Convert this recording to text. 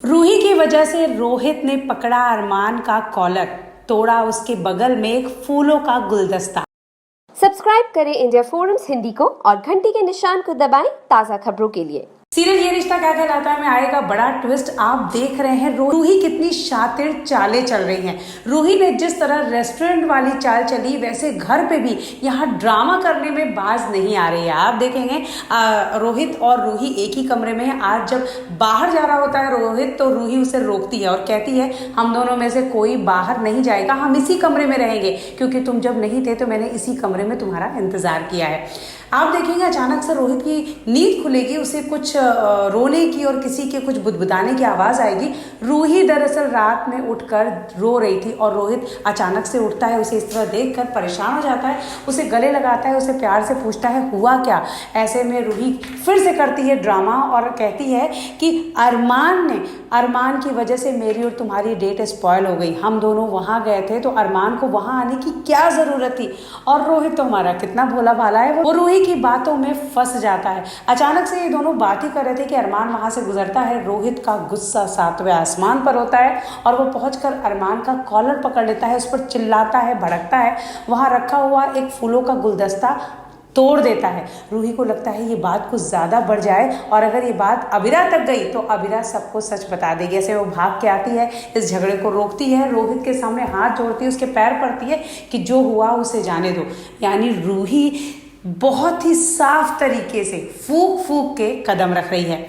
रूही की वजह से रोहित ने पकड़ा अरमान का कॉलर, तोड़ा उसके बगल में एक फूलों का गुलदस्ता। सब्सक्राइब करें इंडिया फोरम्स हिंदी को और घंटी के निशान को दबाएं ताज़ा खबरों के लिए। सीरियल ये रिश्ता क्या कहलाता है में आएगा बड़ा ट्विस्ट। आप देख रहे हैं रूही कितनी शातिर चालें चल रही हैं। रूही ने जिस तरह रेस्टोरेंट वाली चाल चली, वैसे घर पे भी यहाँ ड्रामा करने में बाज नहीं आ रही है। आप देखेंगे रोहित और रूही एक ही कमरे में है। आज जब बाहर जा रहा होता है रोहित, तो रूही उसे रोकती है और कहती है हम दोनों में से कोई बाहर नहीं जाएगा, हम इसी कमरे में रहेंगे, क्योंकि तुम जब नहीं थे तो मैंने इसी कमरे में तुम्हारा इंतजार किया है। आप देखेंगे अचानक से रोहित की नींद खुलेगी, उसे कुछ रोने की और किसी के कुछ बुदबुदाने की आवाज़ आएगी। रूही दरअसल रात में उठकर रो रही थी और रोहित अचानक से उठता है, उसे इस तरह देखकर परेशान हो जाता है, उसे गले लगाता है, उसे प्यार से पूछता है हुआ क्या। ऐसे में रूही फिर से करती है ड्रामा और कहती है कि अरमान की वजह से मेरी और तुम्हारी डेट स्पॉयल हो गई। हम दोनों वहाँ गए थे तो अरमान को वहाँ आने की क्या ज़रूरत थी, और रोहित तो हमारा कितना भोला भाला है, वो रूही की बातों में फंस जाता है। अचानक से ये दोनों बात ही कर रहे थे कि अरमान वहां से गुजरता है। रोहित का गुस्सा सातवें आसमान पर होता है और वो पहुंचकर अरमान का कॉलर पकड़ लेता है, उस पर चिल्लाता है, भड़कता है, वहां रखा हुआ एक फूलों का गुलदस्ता तोड़ देता है। रूही को लगता है ये बात कुछ ज़्यादा बढ़ जाए और अगर ये बात अबीरा तक गई तो अबीरा सबको सच बता देगी। ऐसे वो भाग के आती है, इस झगड़े को रोकती है, रोहित के सामने हाथ जोड़ती है, उसके पैर पड़ती है कि जो हुआ उसे जाने दो। यानी रूही बहुत ही साफ तरीके से फूंक फूंक के कदम रख रही है।